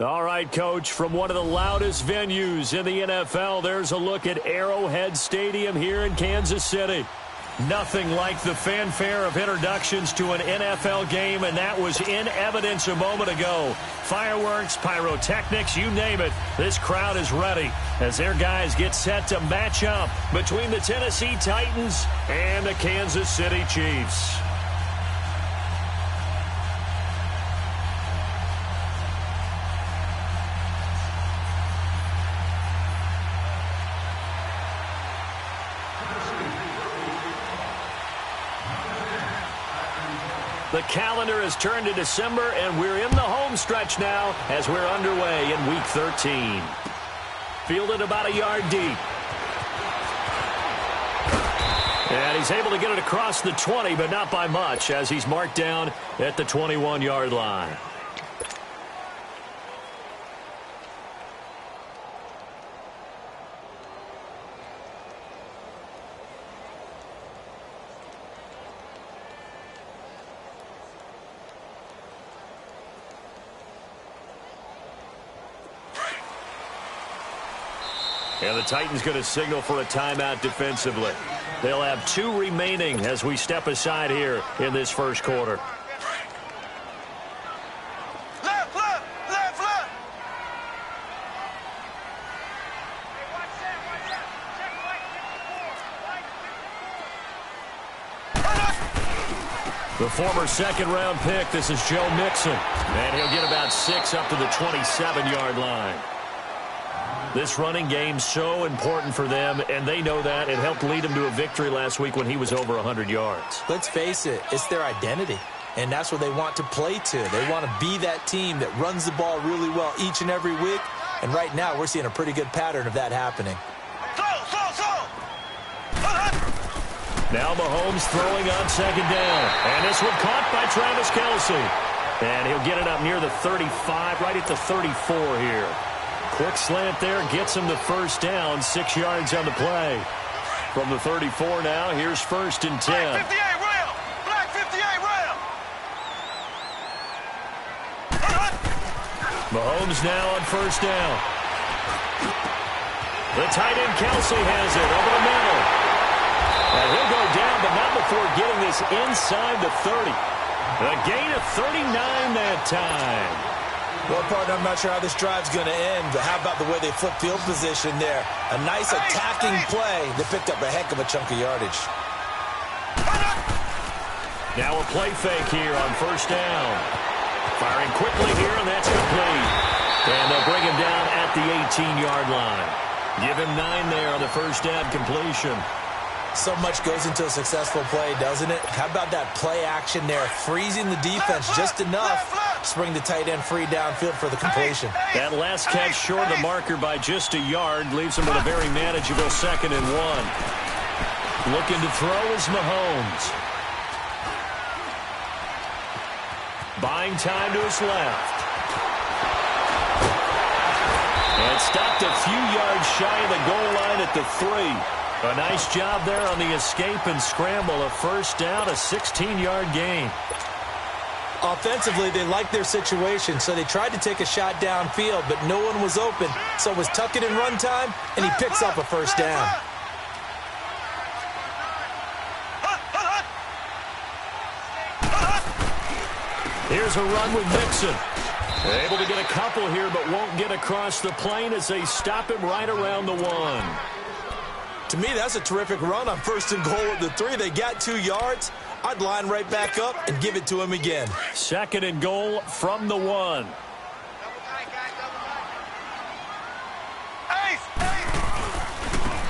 All right, Coach, from one of the loudest venues in the NFL, there's a look at Arrowhead Stadium here in Kansas City. Nothing like the fanfare of introductions to an NFL game, and that was in evidence a moment ago. Fireworks, pyrotechnics, you name it. This crowd is ready as their guys get set to match up between the Tennessee Titans and the Kansas City Chiefs. The calendar has turned to December, and we're in the home stretch now as we're underway in Week 13. Fielded about a yard deep. And he's able to get it across the 20, but not by much, as he's marked down at the 21-yard line. And the Titans going to signal for a timeout defensively. They'll have 2 remaining as we step aside here in this first quarter. Left, left, left, left. The former second-round pick, this is Joe Mixon. And he'll get about 6 up to the 27-yard line. This running game so important for them, and they know that. It helped lead them to a victory last week when he was over 100 yards. Let's face it, it's their identity, and that's what they want to play to. They want to be that team that runs the ball really well each and every week, and right now we're seeing a pretty good pattern of that happening. Now Mahomes throwing on second down, and this one caught by Travis Kelce. And he'll get it up near the 35, right at the 34 here. Quick slant there, gets him the first down, 6 yards on the play. From the 34 now, here's 1st and 10. Black 58 rail! Black 58 rail! Mahomes now on 1st down. The tight end Kelce has it over the middle. And he'll go down, but not before getting this inside the 30. A gain of 39 that time. Well, partner, I'm not sure how this drive's going to end, but how about the way they flip field position there? A nice attacking play that picked up a heck of a chunk of yardage. Now a play fake here on 1st down. Firing quickly here, and that's complete. And they'll bring him down at the 18-yard line. Give him 9 there on the 1st down completion. So much goes into a successful play, doesn't it? How about that play action there, freezing the defense just enough to bring the tight end free downfield for the completion. That last catch short of the marker by just a yard leaves him with a very manageable 2nd and 1. Looking to throw is Mahomes. Buying time to his left. And stopped a few yards shy of the goal line at the 3. A nice job there on the escape and scramble. A 1st down, a 16-yard gain. Offensively, they liked their situation, so they tried to take a shot downfield, but no one was open. So it was tuck it in run time, and he picks up a 1st down. Here's a run with Mixon. Able to get a couple here, but won't get across the plane as they stop him right around the 1. To me, that's a terrific run on 1st and goal at the 3. They got 2 yards. I'd line right back up and give it to him again. 2nd and goal from the 1.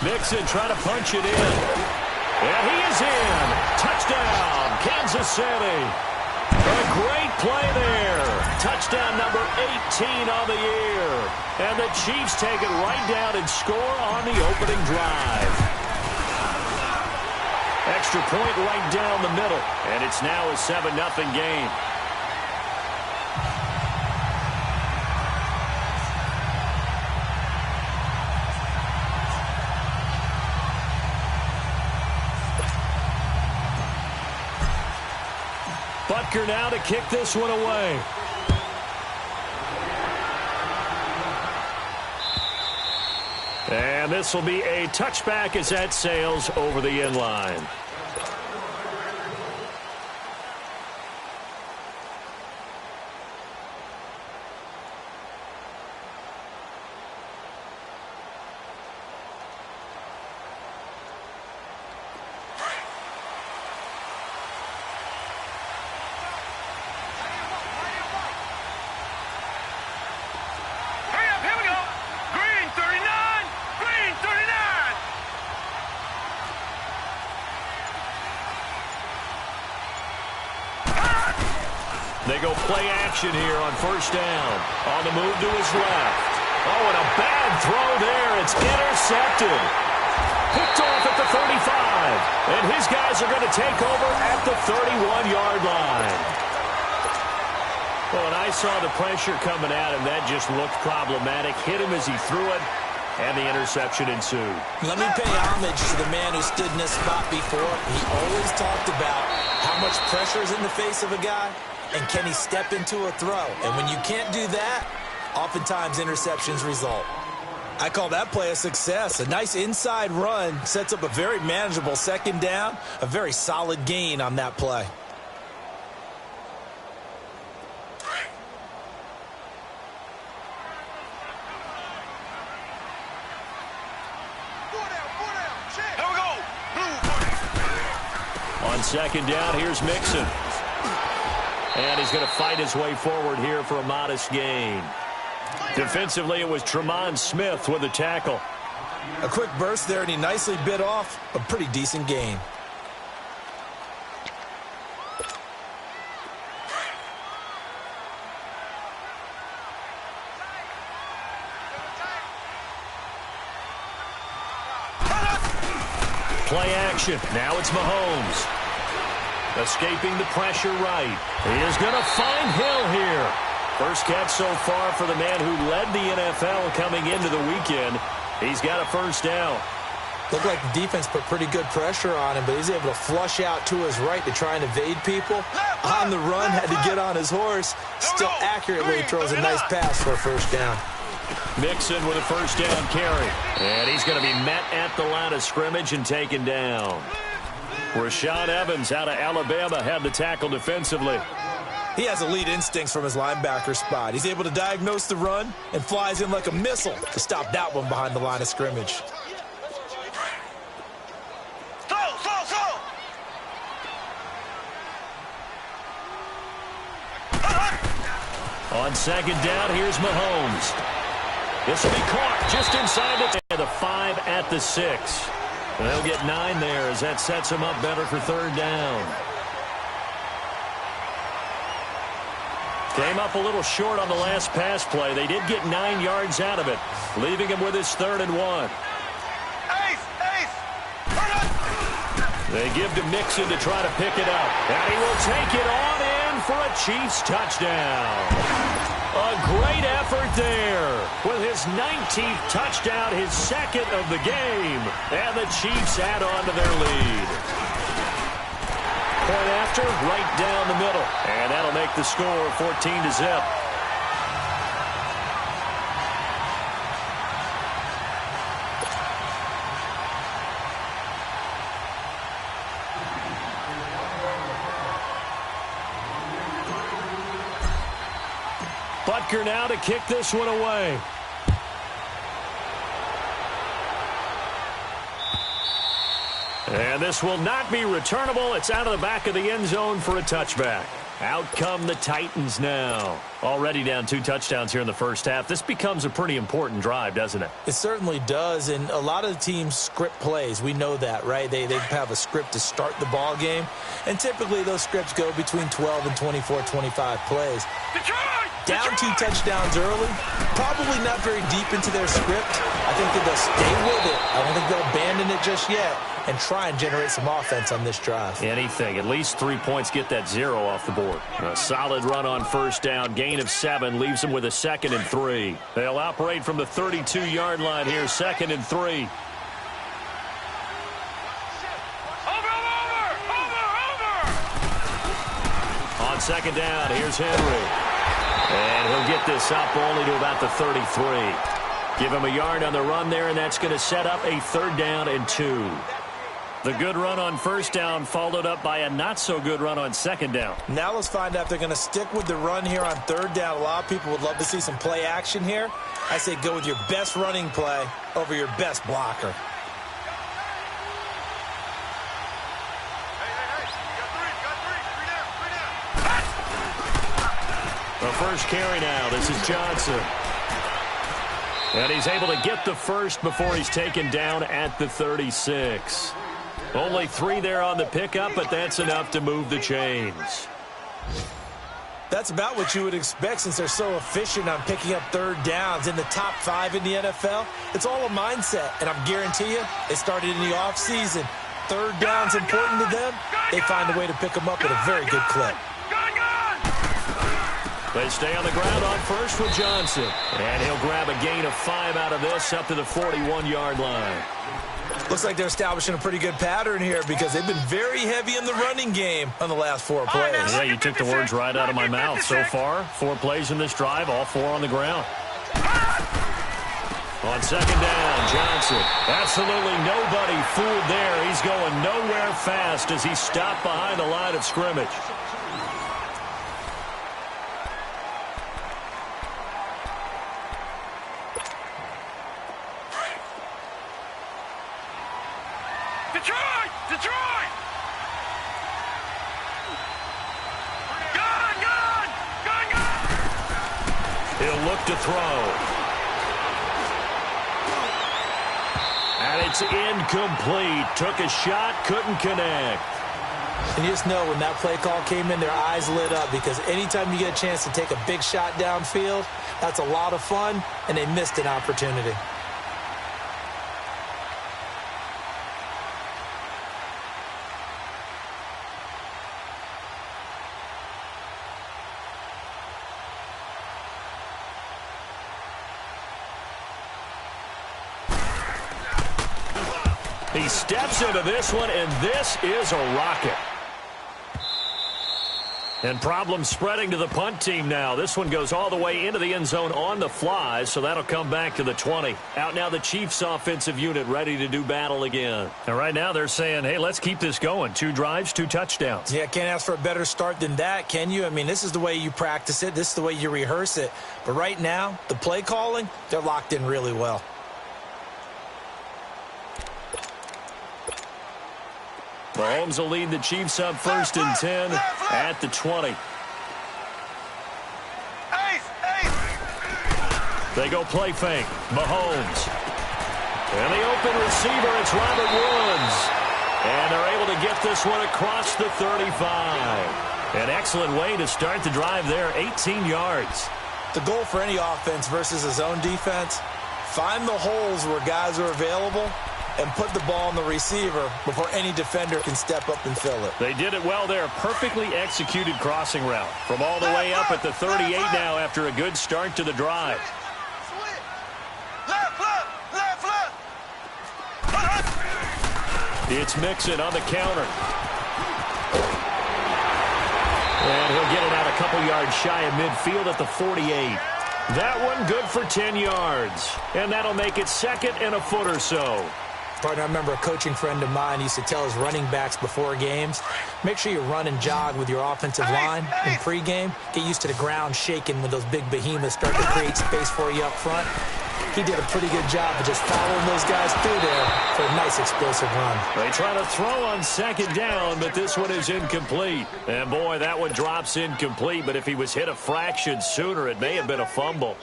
Mixon trying to punch it in. And he is in. Touchdown, Kansas City. A great play there. Touchdown number 18 on the year. And the Chiefs take it right down and score on the opening drive. Extra point right down the middle. And it's now a 7-0 game. Butker now to kick this one away. And this will be a touchback as that sails over the end line. They go play action here on first down. On the move to his left. Oh, and a bad throw there. It's intercepted. Picked off at the 35. And his guys are going to take over at the 31-yard line. Well, when I saw the pressure coming at him, that just looked problematic. Hit him as he threw it, and the interception ensued. Let me pay homage to the man who stood in this spot before. He always talked about how much pressure is in the face of a guy. And can he step into a throw? And when you can't do that, oftentimes interceptions result. I call that play a success. A nice inside run sets up a very manageable second down, a very solid gain on that play. Here we go. On second down, here's Mixon. And he's going to fight his way forward here for a modest gain. Defensively, it was Tremont Smith with the tackle. A quick burst there, and he nicely bit off a pretty decent gain. Play action. Now it's Mahomes. Escaping the pressure right. He is going to find Hill here. First catch so far for the man who led the NFL coming into the weekend. He's got a first down. Looked like the defense put pretty good pressure on him, but he's able to flush out to his right to try and evade people. On the run, had to get on his horse. Still accurately throws a nice pass for a first down. Mixon with a first down carry. And he's going to be met at the line of scrimmage and taken down. Rashaan Evans out of Alabama had the tackle defensively. He has elite instincts from his linebacker spot. He's able to diagnose the run and flies in like a missile to stop that one behind the line of scrimmage. On second down, here's Mahomes. This will be caught just inside the 5 at the 6. They'll get 9 there as that sets him up better for third down. Came up a little short on the last pass play. They did get 9 yards out of it, leaving him with his 3rd and 1. They give to Mixon to try to pick it up. And he will take it on in for a Chiefs touchdown. A great effort there with his 19th touchdown, his 2nd of the game. And the Chiefs add on to their lead. Point after, right down the middle. And that'll make the score 14-0. Butker now to kick this one away. And this will not be returnable. It's out of the back of the end zone for a touchback. Out come the Titans now. Already down 2 touchdowns here in the first half. This becomes a pretty important drive, doesn't it? It certainly does, and a lot of the teams script plays. We know that, right? They have a script to start the ball game, and typically those scripts go between 12 and 24, 25 plays. Down 2 touchdowns early, probably not very deep into their script. I think that they'll stay with it. I don't think they'll abandon it just yet and try and generate some offense on this drive. Anything. At least 3 points, get that 0 off the board. A solid run on first down. Gain of 7 leaves them with a 2nd and 3. They'll operate from the 32-yard line here, 2nd and 3. On second down, here's Henry. And he'll get this up only to about the 33. Give him a yard on the run there, and that's going to set up a 3rd down and 2. The good run on 1st down followed up by a not-so-good run on 2nd down. Now let's find out if they're going to stick with the run here on 3rd down. A lot of people would love to see some play action here. I say go with your best running play over your best blocker. The first carry now. This is Johnson. And he's able to get the first before he's taken down at the 36. Only 3 there on the pickup, but that's enough to move the chains. That's about what you would expect since they're so efficient on picking up 3rd downs in the top 5 in the NFL. It's all a mindset, and I guarantee you, it started in the offseason. 3rd down's important to them. They find a way to pick them up at a very good clip. They stay on the ground on first with Johnson. And he'll grab a gain of 5 out of this up to the 41-yard line. Looks like they're establishing a pretty good pattern here because they've been very heavy in the running game on the last 4 plays. Yeah, you took the words right out of my mouth. So far, 4 plays in this drive, all 4 on the ground. On 2nd down, Johnson. Absolutely nobody fooled there. He's going nowhere fast as he stopped behind the line of scrimmage. Detroit! He'll look to throw. And it's incomplete. Took a shot, couldn't connect. And you just know when that play call came in, their eyes lit up because anytime you get a chance to take a big shot downfield, that's a lot of fun, and they missed an opportunity. He steps into this one, and this is a rocket. And problems spreading to the punt team now. This one goes all the way into the end zone on the fly, so that'll come back to the 20. Out now the Chiefs offensive unit ready to do battle again. And right now they're saying, hey, let's keep this going. 2 drives, 2 touchdowns. Yeah, can't ask for a better start than that, can you? I mean, this is the way you practice it. This is the way you rehearse it. But right now, the play calling, they're locked in really well. Mahomes will lead the Chiefs up 1st and 10 at the 20. They go play fake. Mahomes. And the open receiver, it's Robert Woods. And they're able to get this one across the 35. An excellent way to start the drive there, 18 yards. The goal for any offense versus a zone defense, find the holes where guys are available and put the ball on the receiver before any defender can step up and fill it. They did it well there. Perfectly executed crossing route. From all the way up at the 38 now after a good start to the drive. It's Mixon on the counter. And he'll get it out a couple yards shy of midfield at the 48. That one good for 10 yards. And that'll make it 2nd and a foot or so. Partner, I remember a coaching friend of mine used to tell his running backs before games, make sure you run and jog with your offensive line in pregame. Get used to the ground shaking when those big behemoths start to create space for you up front. He did a pretty good job of just following those guys through there for a nice explosive run. They try to throw on 2nd down, but this one is incomplete. And boy, that one drops incomplete, but if he was hit a fraction sooner, it may have been a fumble.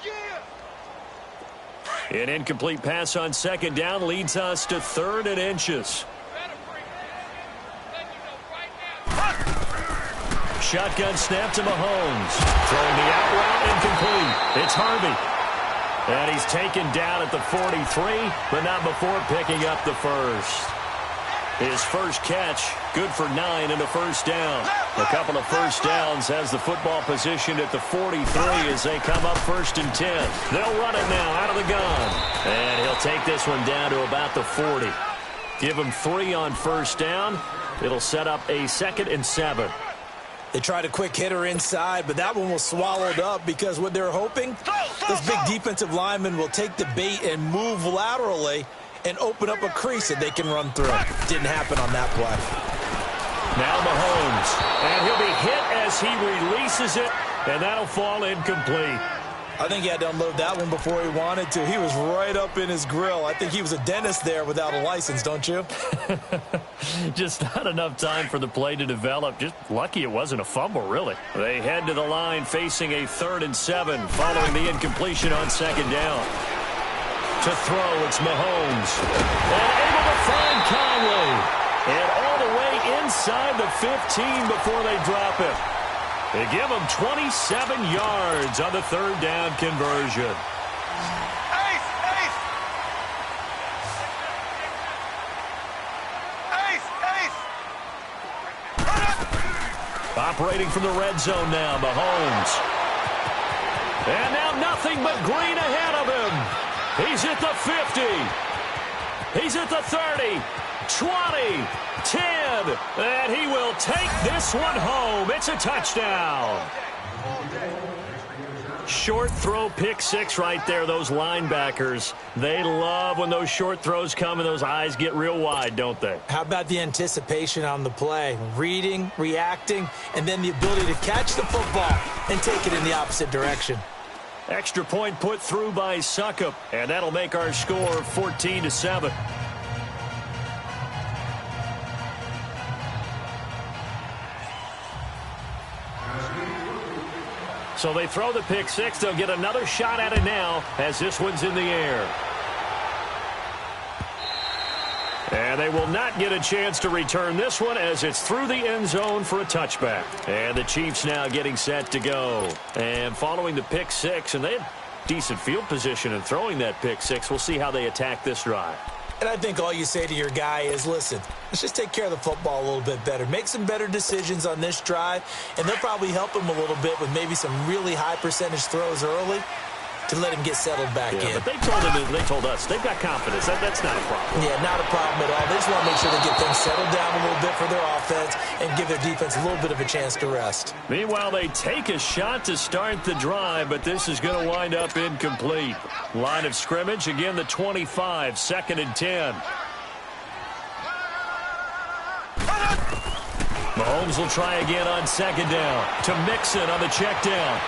An incomplete pass on 2nd down leads us to 3rd and inches. Shotgun snap to Mahomes. Throwing the out route incomplete. It's Harvey. And he's taken down at the 43, but not before picking up the first. His first catch, good for 9 and a first down. A couple of first downs has the football position at the 43 as they come up 1st and 10. They'll run it now out of the gun. And he'll take this one down to about the 40. Give him 3 on 1st down. It'll set up a 2nd and 7. They tried a quick hitter inside, but that one was swallowed up because what they're hoping, this big defensive lineman will take the bait and move laterally and open up a crease that they can run through. Didn't happen on that play. Now Mahomes, and he'll be hit as he releases it, and that'll fall incomplete. I think he had to unload that one before he wanted to. He was right up in his grill. I think he was a dentist there without a license, don't you? Just not enough time for the play to develop. Just lucky it wasn't a fumble, really. They head to the line facing a 3rd and 7 following the incompletion on 2nd down. To throw, it's Mahomes. And able to find Conley. And all the way inside the 15 before they drop him. They give him 27 yards on the 3rd down conversion. Operating from the red zone now, Mahomes. And now nothing but green ahead of him. He's at the 50. He's at the 30. 20, 10, and he will take this one home. It's a touchdown. Short throw, pick 6 right there. Those linebackers, they love when those short throws come and those eyes get real wide, don't they? How about the anticipation on the play? Reading, reacting, and then the ability to catch the football and take it in the opposite direction. Extra point put through by Suckup, and that'll make our score 14-7. So they throw the pick 6. They'll get another shot at it now as this one's in the air. And they will not get a chance to return this one as it's through the end zone for a touchback. And the Chiefs now getting set to go. And following the pick 6, and they had decent field position in throwing that pick 6. We'll see how they attack this drive. And I think all you say to your guy is, listen, let's just take care of the football a little bit better. Make some better decisions on this drive, and they'll probably help him a little bit with maybe some really high percentage throws early to let him get settled back in. But they told us they've got confidence. That's not a problem. Yeah, not a problem at all. They just want to make sure they get things settled down a little bit for their offense and give their defense a little bit of a chance to rest. Meanwhile, they take a shot to start the drive, but this is going to wind up incomplete. Line of scrimmage, again, the 25, 2nd and 10. Mahomes will try again on 2nd down to Mixon on the check down.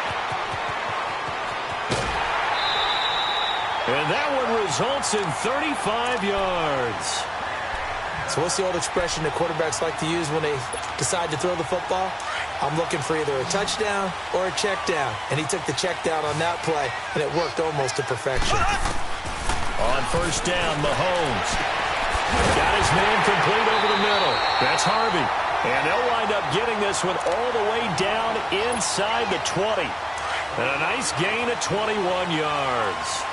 And that one results in 35 yards. So what's the old expression that quarterbacks like to use when they decide to throw the football? I'm looking for either a touchdown or a check down. And he took the check down on that play, and it worked almost to perfection. On 1st down, Mahomes got his man complete over the middle. That's Harvey. And they'll wind up getting this one all the way down inside the 20. And a nice gain of 21 yards.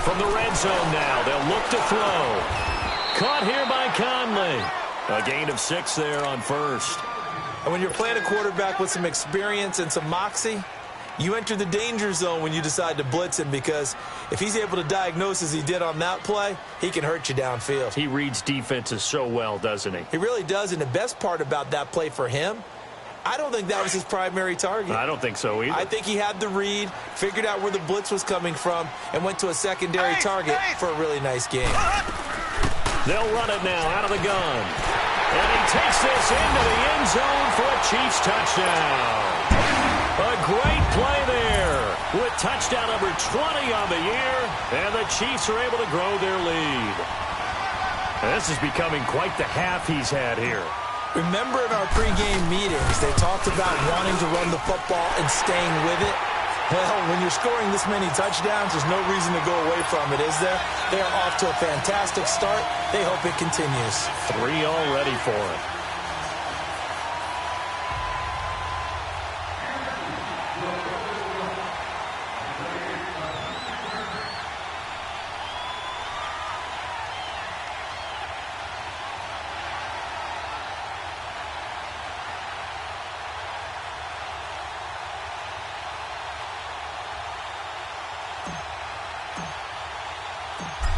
From the red zone now, they'll look to throw. Caught here by Conley. A gain of 6 there on 1st. And when you're playing a quarterback with some experience and some moxie, you enter the danger zone when you decide to blitz him, because if he's able to diagnose as he did on that play, he can hurt you downfield. He reads defenses so well, doesn't he? He really does, and the best part about that play for him, I don't think that was his primary target. I don't think so either. I think he had the read, figured out where the blitz was coming from, and went to a secondary target for a really nice game. They'll run it now out of the gun. And he takes this into the end zone for a Chiefs touchdown. A great play there with touchdown number 20 on the year, and the Chiefs are able to grow their lead. And this is becoming quite the half he's had here. Remember in our pregame meetings, they talked about wanting to run the football and staying with it. Well, when you're scoring this many touchdowns, there's no reason to go away from it, is there? They are off to a fantastic start. They hope it continues. 3 already for him.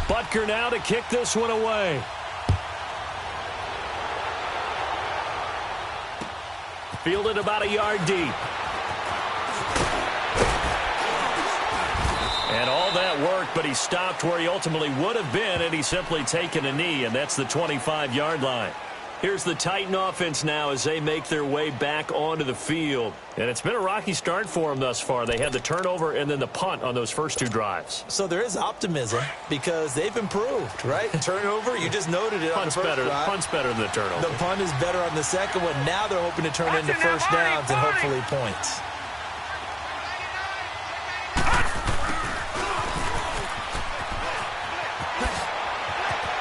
Butker now to kick this one away. Fielded about a yard deep. And all that work, but he stopped where he ultimately would have been, and he's simply taken a knee, and that's the 25-yard line. Here's the Titan offense now as they make their way back onto the field. And it's been a rocky start for them thus far. They had the turnover and then the punt on those first two drives. So there is optimism because they've improved, right? Turnover, you just noted it on the first drive. Punt's better than the turnover. The punt is better on the second one. Now they're hoping to turn into first downs and hopefully points.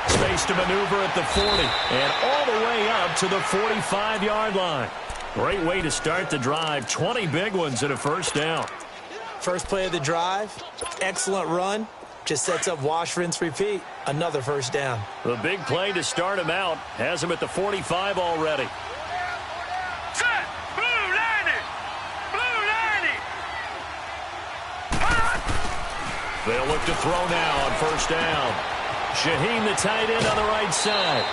Space to maneuver at the 40 and all the way up to the 45-yard line. Great way to start the drive. 20 big ones and a first down. First play of the drive, excellent run. Just sets up wash, rinse, repeat. Another first down. The big play to start him out has him at the 45 already. Set. Blue 90. Blue 90. They'll look to throw now on first down. Shaheen, the tight end, on the right side.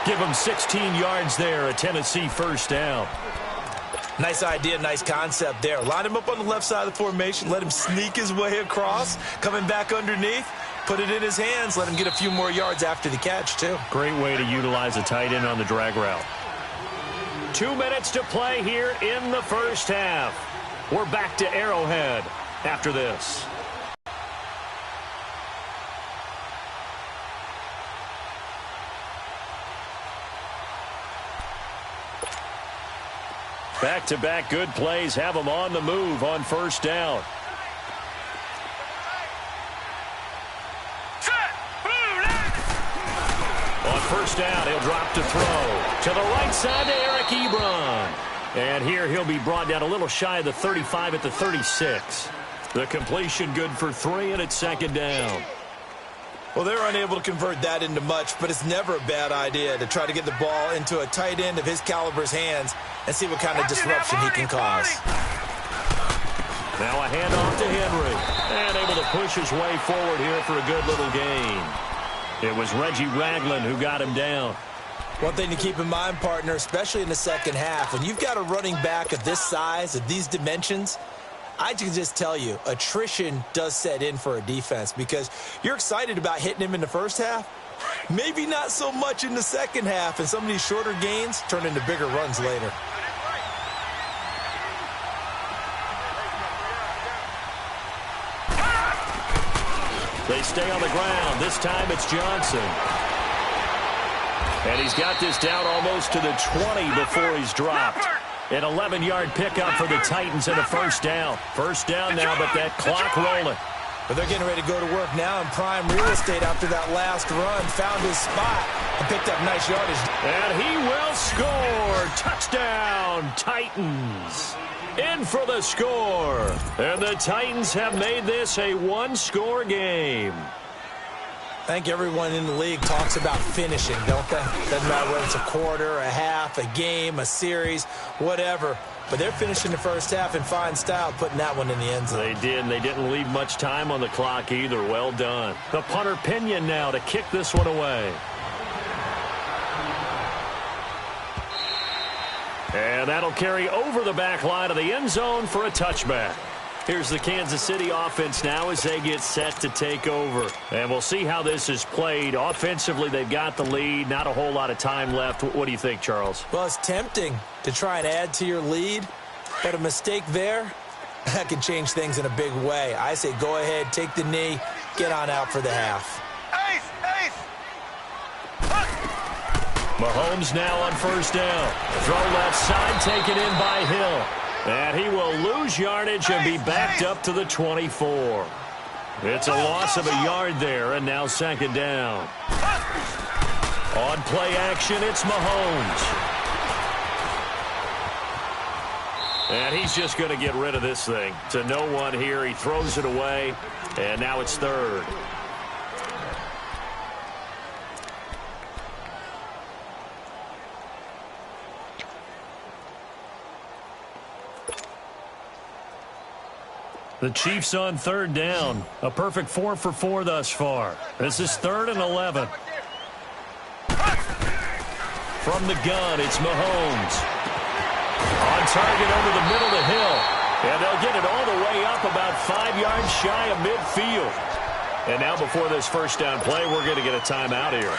Give him 16 yards there, a Tennessee first down. Nice idea, nice concept there. Line him up on the left side of the formation. Let him sneak his way across. Coming back underneath. Put it in his hands. Let him get a few more yards after the catch, too. Great way to utilize a tight end on the drag route. 2 minutes to play here in the first half. We're back to Arrowhead after this. Back-to-back good plays have them on the move on first down. On first down, he'll drop to throw. To the right side to Eric Ebron. And here he'll be brought down a little shy of the 35 at the 36. The completion good for 3, and it's second down. Well, they're unable to convert that into much, but it's never a bad idea to try to get the ball into a tight end of his caliber's hands and see what kind of disruption he can cause. Now a handoff to Henry. And able to push his way forward here for a good little gain. It was Reggie Ragland who got him down. One thing to keep in mind, partner, especially in the second half, when you've got a running back of this size, of these dimensions, I can just tell you, attrition does set in for a defense because you're excited about hitting him in the first half. Maybe not so much in the second half, and some of these shorter gains turn into bigger runs later. They stay on the ground. This time it's Johnson. And he's got this down almost to the 20 before he's dropped. An 11-yard pickup for the Titans and a first down. First down now, but that clock rolling. But they're getting ready to go to work now in prime real estate after that last run. Found his spot and picked up nice yardage. And he will score. Touchdown, Titans. In for the score. And the Titans have made this a one-score game. I think everyone in the league talks about finishing, don't they? Doesn't matter whether it's a quarter, a half, a game, a series, whatever. But they're finishing the first half in fine style, putting that one in the end zone. They did, and they didn't leave much time on the clock either. Well done. The punter Pinion now to kick this one away. And that'll carry over the back line of the end zone for a touchback. Here's the Kansas City offense now as they get set to take over. And we'll see how this is played. Offensively, they've got the lead. Not a whole lot of time left. What do you think, Charles? Well, it's tempting to try and add to your lead, but a mistake there, that can change things in a big way. I say go ahead, take the knee, get on out for the half. Mahomes now on first down. Throw left side, taken in by Hill. And he will lose yardage and be backed up to the 24. It's a loss of a yard there, and now second down. On play action, it's Mahomes. And he's just going to get rid of this thing. To no one here. He throws it away, and now it's third. The Chiefs on third down. A perfect 4 for 4 thus far. This is 3rd and 11. From the gun, it's Mahomes. On target over the middle to Hill. And they'll get it all the way up about 5 yards shy of midfield. And now before this first down play, we're going to get a timeout here,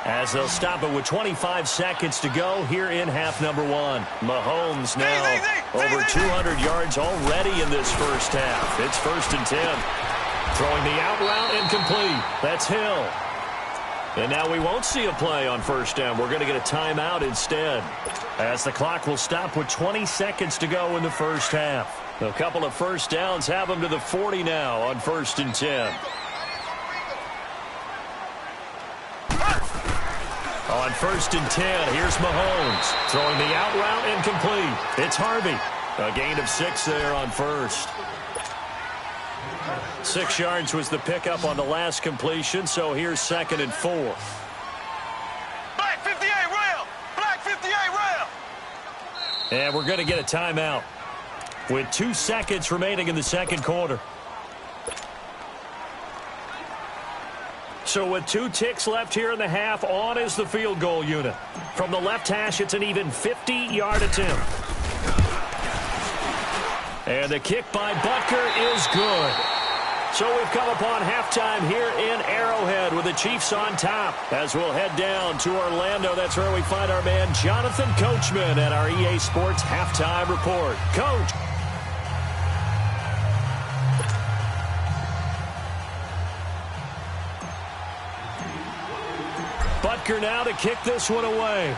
as they'll stop it with 25 seconds to go here in half number 1. Mahomes now over 200 yards already in this first half. It's 1st and 10. Throwing the out route incomplete. That's Hill. And now we won't see a play on first down. We're going to get a timeout instead, as the clock will stop with 20 seconds to go in the first half. A couple of first downs have them to the 40 now on 1st and 10. On 1st and 10, here's Mahomes. Throwing the out route incomplete. It's Harvey. A gain of 6 there on first. 6 yards was the pickup on the last completion, so here's 2nd and 4. Black 58 rail! Black 58 rail! And we're going to get a timeout with 2 seconds remaining in the second quarter. So with 2 ticks left here in the half, on is the field goal unit. From the left hash, it's an even 50-yard attempt. And the kick by Butker is good. So we've come upon halftime here in Arrowhead with the Chiefs on top. As we'll head down to Orlando, that's where we find our man Jonathan Coachman at our EA Sports Halftime Report. Coach. Butker now to kick this one away.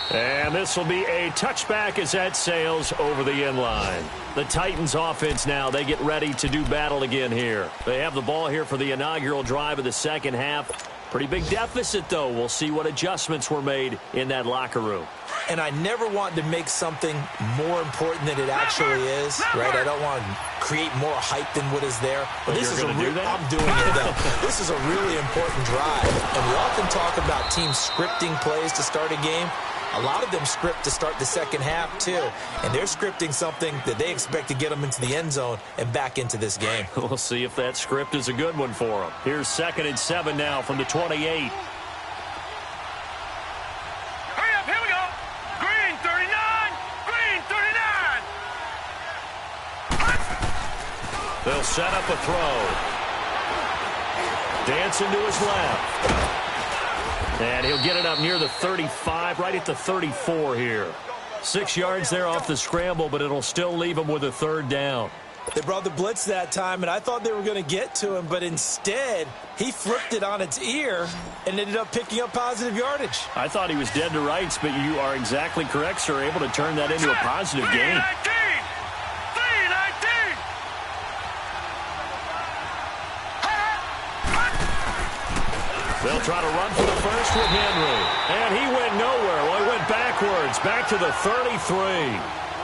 And this will be a touchback as that sails over the end line. The Titans offense now, they get ready to do battle again here. They have the ball here for the inaugural drive of the second half. Pretty big deficit, though. We'll see what adjustments were made in that locker room. And I never want to make something more important than it actually is, right? I don't want to create more hype than what is there. But this is I'm doing it, though. This is a really important drive. And we often talk about teams scripting plays to start a game. A lot of them script to start the second half, too. And they're scripting something that they expect to get them into the end zone and back into this game. We'll see if that script is a good one for them. Here's 2nd and 7 now from the 28. Hurry up, here we go. Green 39, green 39. They'll set up a throw. Dancing to his left. And he'll get it up near the 35, right at the 34 here. 6 yards there off the scramble, but it'll still leave him with a 3rd down. They brought the blitz that time, and I thought they were going to get to him, but instead, he flipped it on its ear and ended up picking up positive yardage. I thought he was dead to rights, but you are exactly correct, sir. Able to turn that into a positive gain. 319! They'll try to run for the first with Henry. And he went nowhere. Well, he went backwards, back to the 33.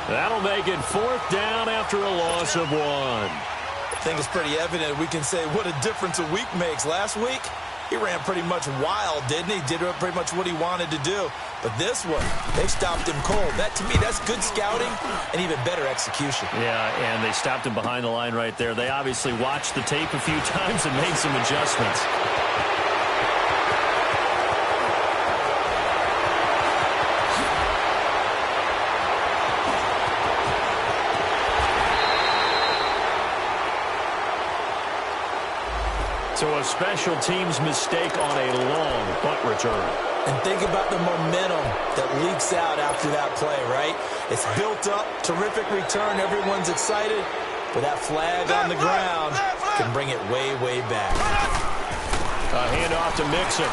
That'll make it 4th down after a loss of 1. I think it's pretty evident. We can say what a difference a week makes. Last week, he ran pretty much wild, didn't he? Did pretty much what he wanted to do. But this one, they stopped him cold. That, to me, that's good scouting and even better execution. Yeah, and they stopped him behind the line right there. They obviously watched the tape a few times and made some adjustments. So a special teams mistake on a long punt return. And think about the momentum that leaks out after that play, right? It's built up, terrific return, everyone's excited, but that flag on the ground can bring it way, way back. A handoff to Mixon.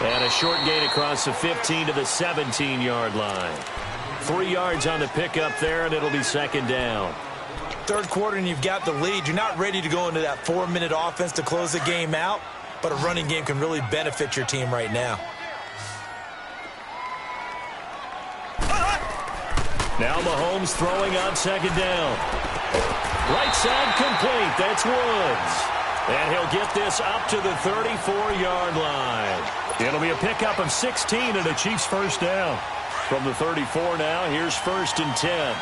And a short gain across the 15 to the 17-yard line. 3 yards on the pickup there, and it'll be 2nd down. Third quarter and you've got the lead. You're not ready to go into that 4-minute offense to close the game out, but a running game can really benefit your team right now. Now Mahomes throwing on 2nd down. Right side complete. That's Woods. And he'll get this up to the 34-yard line. It'll be a pickup of 16 and a Chiefs first down. From the 34 now, here's 1st and 10.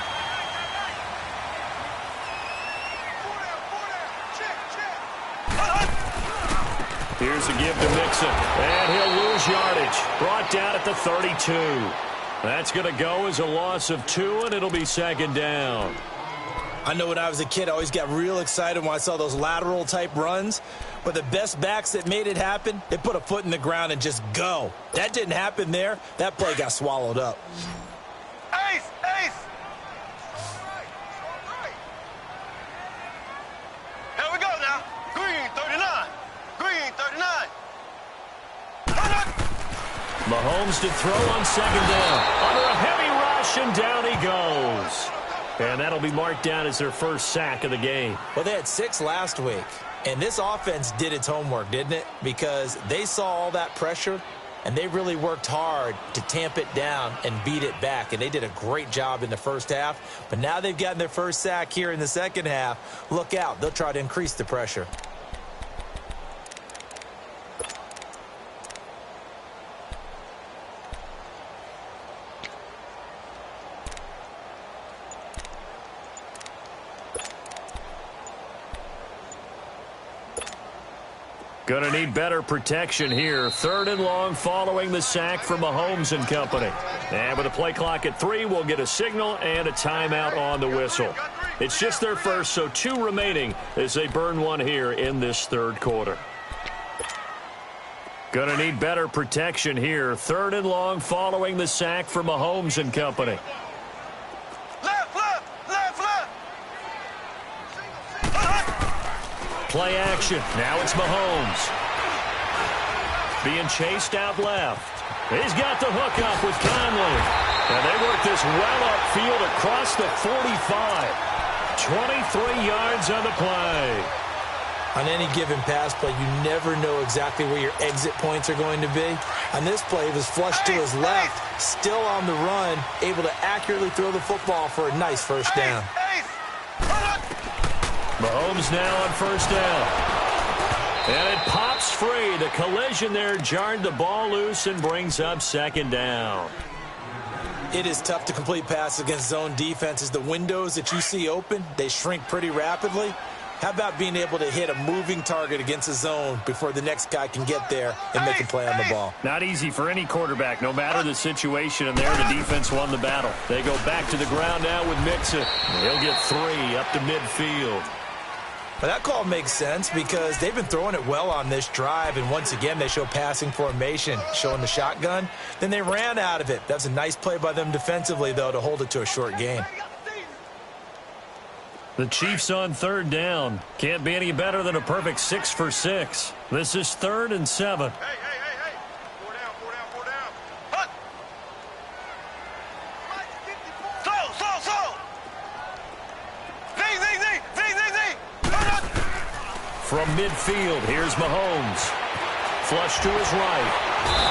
Here's a give to Mixon, and he'll lose yardage. Brought down at the 32. That's going to go as a loss of 2, and it'll be second down. I know when I was a kid, I always got real excited when I saw those lateral-type runs. But the best backs that made it happen, they put a foot in the ground and just go. That didn't happen there. That play got swallowed up. Ace! Ace! Here we go now. Green 39. Green 39. Mahomes to throw on second down. Under a heavy rush, and down he goes. And that'll be marked down as their first sack of the game. Well, they had 6 last week. And this offense did its homework, didn't it? Because they saw all that pressure, and they really worked hard to tamp it down and beat it back. And they did a great job in the first half. But now they've gotten their first sack here in the second half. Look out. They'll try to increase the pressure. Going to need better protection here. 3rd and long following the sack from Mahomes and company. And with a play clock at 3, we'll get a signal and a timeout on the whistle. It's just their first, so 2 remaining as they burn 1 here in this 3rd quarter. Going to need better protection here. 3rd and long following the sack from Mahomes and company. Play action. Now it's Mahomes. Being chased out left. He's got the hook up with Conley. And they work this well upfield across the 45. 23 yards on the play. On any given pass play, you never know exactly where your exit points are going to be. On this play, he was flushed to his left, still on the run, able to accurately throw the football for a nice first down. Mahomes now on first down. And it pops free. The collision there jarred the ball loose and brings up second down. It is tough to complete passes against zone defenses. The windows that you see open, they shrink pretty rapidly. How about being able to hit a moving target against a zone before the next guy can get there and make a play on the ball? Not easy for any quarterback, no matter the situation. And there, the defense won the battle. They go back to the ground now with Mixon. He'll get 3 up to midfield. Well, that call makes sense because they've been throwing it well on this drive, and once again they show passing formation, showing the shotgun. Then they ran out of it. That's a nice play by them defensively, though, to hold it to a short gain. The Chiefs on 3rd down. Can't be any better than a perfect 6 for 6. This is 3rd and 7. Hey. 4 down. Hut. So. From midfield, here's Mahomes. Flush to his right.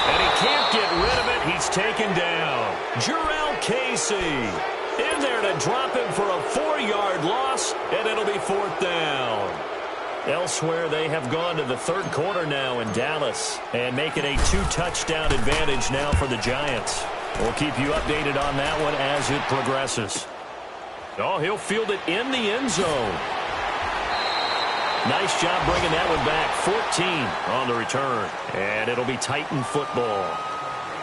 And he can't get rid of it. He's taken down. Jurrell Casey in there to drop him for a 4-yard loss, and it'll be 4th down. Elsewhere, they have gone to the 3rd quarter now in Dallas and make it a 2-touchdown advantage now for the Giants. We'll keep you updated on that one as it progresses. Oh, he'll field it in the end zone. Nice job bringing that one back. 14 on the return. And it'll be Titan football.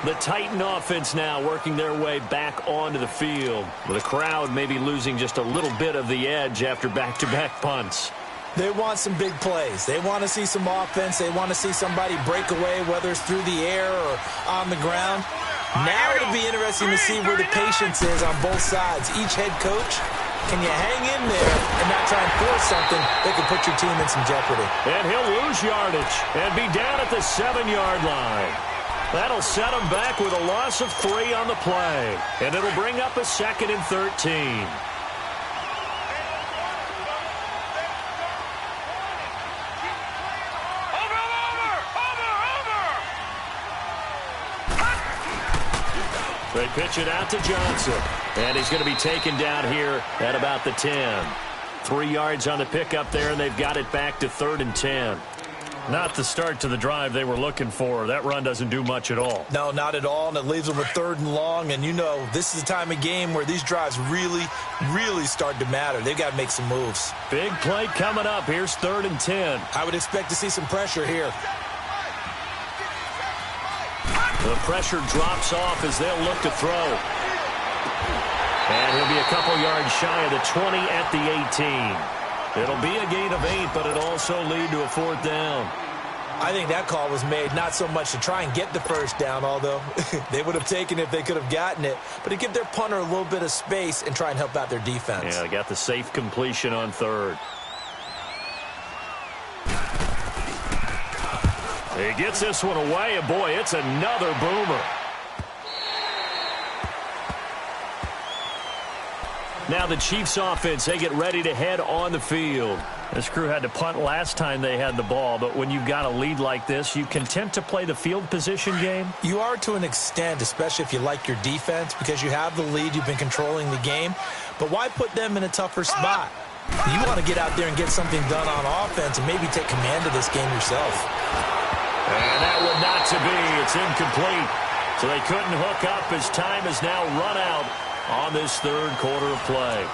The Titan offense now working their way back onto the field. The crowd maybe losing just a little bit of the edge after back-to-back punts. They want some big plays. They want to see some offense. They want to see somebody break away, whether it's through the air or on the ground. Now it'll be interesting to see where the patience is on both sides. Each head coach, can you hang in there and not try and force something that could put your team in some jeopardy? And he'll lose yardage and be down at the 7-yard line. That'll set him back with a loss of 3 on the play. And it'll bring up a 2nd and 13. They pitch it out to Johnson. And he's going to be taken down here at about the 10. 3 yards on the pickup there, and they've got it back to 3rd and 10. Not the start to the drive they were looking for. That run doesn't do much at all. No, not at all, and it leaves them with 3rd and long. And, you know, this is the time of game where these drives really, really start to matter. They've got to make some moves. Big play coming up. Here's 3rd and 10. I would expect to see some pressure here. The pressure drops off as they'll look to throw. And he'll be a couple yards shy of the 20 at the 18. It'll be a gain of 8, but it'll also lead to a 4th down. I think that call was made not so much to try and get the first down, although they would have taken it if they could have gotten it, but to give their punter a little bit of space and try and help out their defense. Yeah, they got the safe completion on 3rd. He gets this one away, and boy, it's another boomer. Now the Chiefs offense, they get ready to head on the field. This crew had to punt last time they had the ball, but when you've got a lead like this, you content to play the field position game? You are to an extent, especially if you like your defense, because you have the lead, you've been controlling the game. But why put them in a tougher spot? You want to get out there and get something done on offense and maybe take command of this game yourself. And that would not to be. It's incomplete. So they couldn't hook up as time has now run out on this 3rd quarter of play.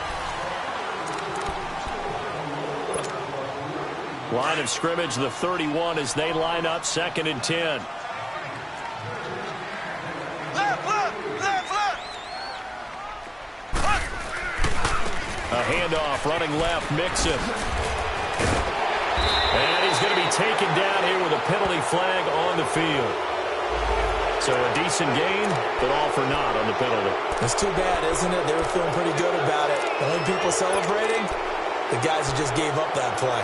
Line of scrimmage, the 31, as they line up 2nd and 10. Left, left, left, left. A handoff, running left, Mixon. And he's going to be taken down here with a penalty flag on the field. So a decent gain, but all for naught on the penalty. It's too bad, isn't it? They were feeling pretty good about it. The only people celebrating, the guys who just gave up that play.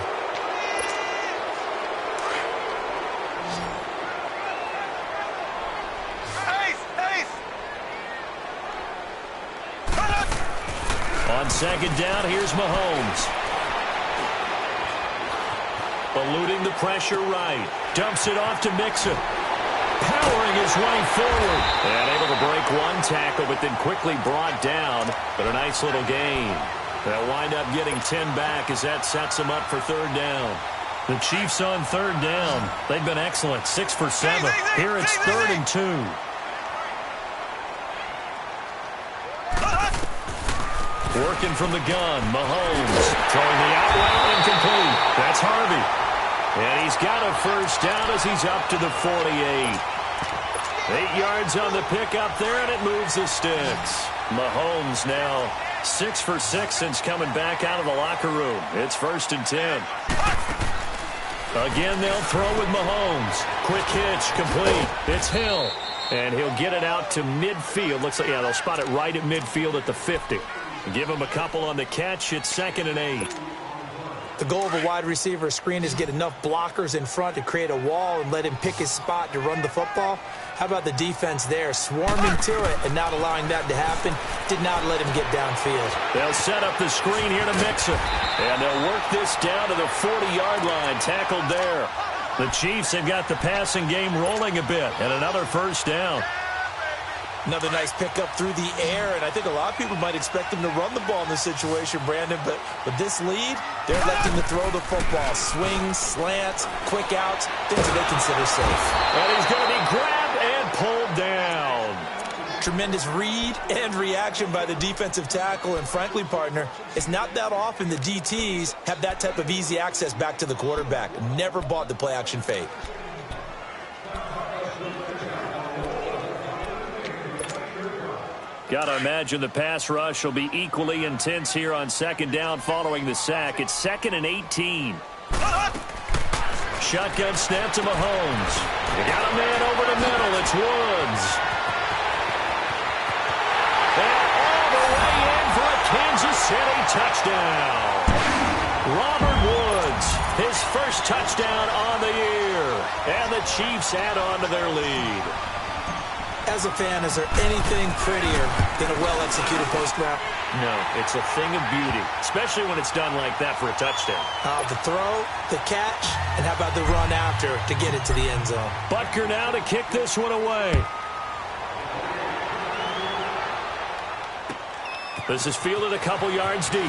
On 2nd down, here's Mahomes. Eluding the pressure right. Dumps it off to Mixon. Powering his way forward. And able to break one tackle, but then quickly brought down. But a nice little gain. They'll wind up getting 10 back as that sets them up for 3rd down. The Chiefs on 3rd down. They've been excellent. 6 for 7. Here it's 3rd and 2. Working from the gun, Mahomes throwing the out route, incomplete. That's Harvey. And he's got a 1st down as he's up to the 48. 8 yards on the pickup there, and it moves the sticks. Mahomes now 6 for 6 since coming back out of the locker room. It's 1st and 10. Again, they'll throw with Mahomes. Quick hitch, complete. It's Hill. And he'll get it out to midfield. Looks like, yeah, they'll spot it right at midfield at the 50. Give him a couple on the catch. It's 2nd and 8. The goal of a wide receiver screen is get enough blockers in front to create a wall and let him pick his spot to run the football. How about the defense there, swarming to it and not allowing that to happen? Did not let him get downfield. They'll set up the screen here to Mixon. And they'll work this down to the 40-yard line. Tackled there. The Chiefs have got the passing game rolling a bit. And another 1st down. Another nice pickup through the air, and I think a lot of people might expect him to run the ball in this situation, Brandon, but with this lead, they're electing to throw the football. Swings, slants, quick outs, things that they consider safe. And he's going to be grabbed and pulled down. Tremendous read and reaction by the defensive tackle, and frankly, partner, it's not that often the DTs have that type of easy access back to the quarterback. Never bought the play-action fake. Got to imagine the pass rush will be equally intense here on 2nd down following the sack. It's 2nd and 18. Shotgun snap to Mahomes. They got a man over the middle. It's Woods. And all the way in for a Kansas City touchdown. Robert Woods, his 1st touchdown on the year. And the Chiefs add on to their lead. As a fan, is there anything prettier than a well-executed post route? No, it's a thing of beauty, especially when it's done like that for a touchdown. The throw, the catch, and how about the run after to get it to the end zone? Butker now to kick this one away. This is fielded a couple yards deep.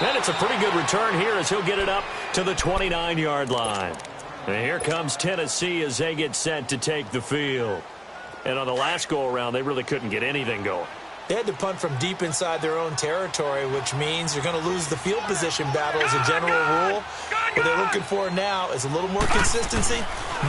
And it's a pretty good return here as he'll get it up to the 29-yard line. And here comes Tennessee as they get set to take the field. And on the last go-around, they really couldn't get anything going. They had to punt from deep inside their own territory, which means you're going to lose the field position battle as a general rule. What they're looking for now is a little more consistency,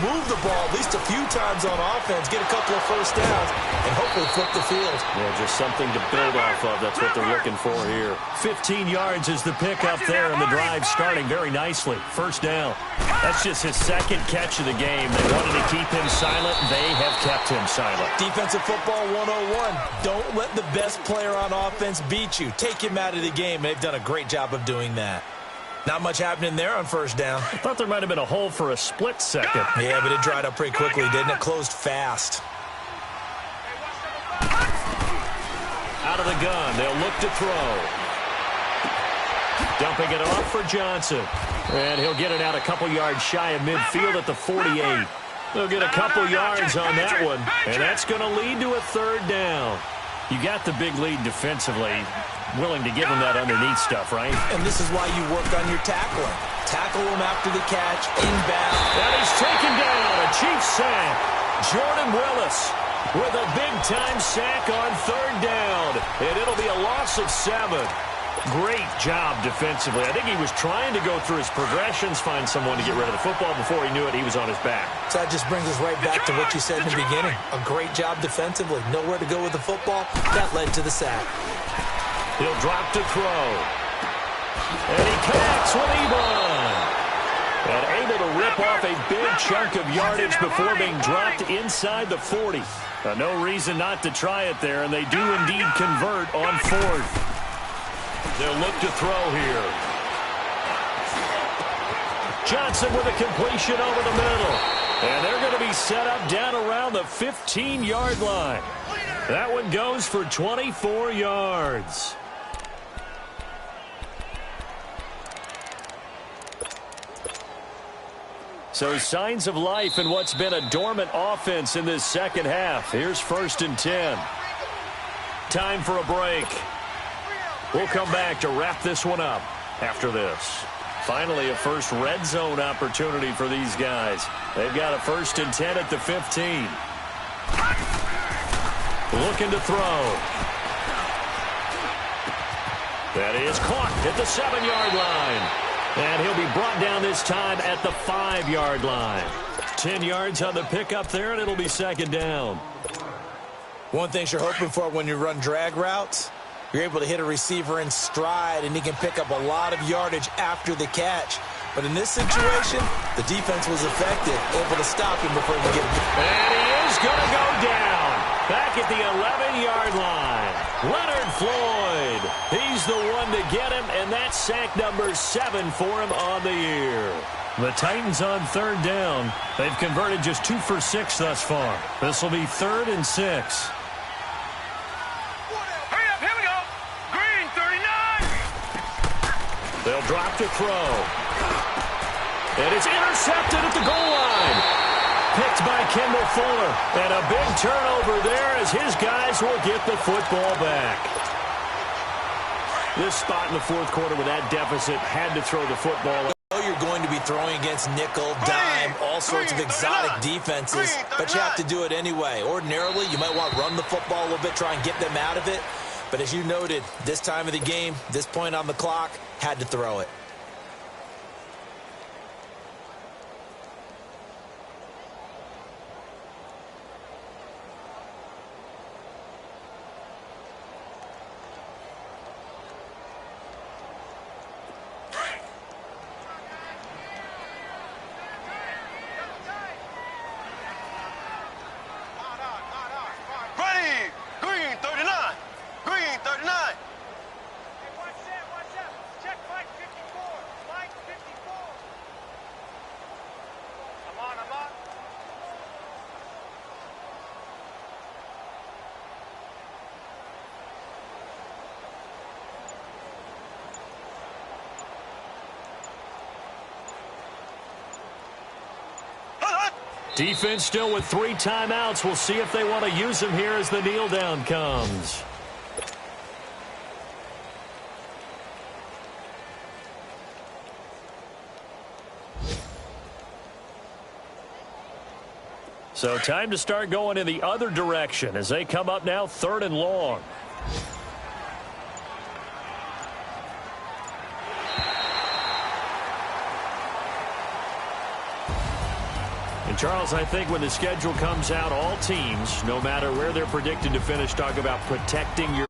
move the ball at least a few times on offense, get a couple of first downs, and hopefully flip the field. Yeah, just something to build off of. That's what they're looking for here. 15 yards is the pickup there, and the drive starting very nicely. First down. That's just his second catch of the game. They wanted to keep him silent. They have kept him silent. Defensive football 101. Don't let the best player on offense beat you. Take him out of the game. They've done a great job of doing that. Not much happening there on first down. I thought there might have been a hole for a split second. Yeah, but it dried up pretty quickly, didn't it? Closed fast. Out of the gun. They'll look to throw. Dumping it off for Johnson. And he'll get it out a couple yards shy of midfield at the 48. They'll get a couple yards on that one, and that's going to lead to a third down. You got the big lead defensively. Willing to give him that underneath stuff, right? And this is why you work on your tackling. Tackle him after the catch, inbound. And he's taken down. A Chiefs sack. Jordan Willis with a big-time sack on third down. And it'll be a loss of 7. Great job defensively. I think he was trying to go through his progressions, find someone to get rid of the football. Before he knew it, he was on his back. So that just brings us right back to what you said in the beginning. A great job defensively. Nowhere to go with the football. That led to the sack. He'll drop to throw. And he connects with Ebron. And able to rip off a big chunk of yardage before being dropped inside the 40. No reason not to try it there, and they do indeed convert on fourth. They'll look to throw here. Johnson with a completion over the middle. And they're going to be set up down around the 15-yard line. That one goes for 24 yards. So signs of life in what's been a dormant offense in this second half. Here's 1st and 10. Time for a break. We'll come back to wrap this one up after this. Finally, a first red zone opportunity for these guys. They've got a 1st and 10 at the 15. Looking to throw. That is caught at the 7-yard line. And he'll be brought down this time at the 5-yard line. 10 yards on the pickup there, and it'll be 2nd down. One thing you're hoping for when you run drag routes, you're able to hit a receiver in stride, and he can pick up a lot of yardage after the catch. But in this situation, the defense was effective, able to stop him before he could get him. And he is going to go down. Back at the 11-yard line. Leonard Floyd. He's the one to get him, and that's sack number 7 for him on the year. The Titans on 3rd down. They've converted just 2 for 6 thus far. This will be 3rd and 6. Hurry up, here we go. Green, 39. They'll drop to throw. And it's intercepted at the goal line. Picked by Kendall Fuller. And a big turnover there as his guys will get the football back. This spot in the 4th quarter with that deficit had to throw the football. You're going to be throwing against nickel, dime, all sorts of exotic defenses, but you have to do it anyway. Ordinarily, you might want to run the football a little bit, try and get them out of it. But as you noted, this time of the game, this point on the clock, had to throw it. Defense still with 3 timeouts. We'll see if they want to use them here as the kneel down comes. So time to start going in the other direction as they come up now 3rd and long. And, Charles, I think when the schedule comes out, all teams, no matter where they're predicted to finish, talk about protecting your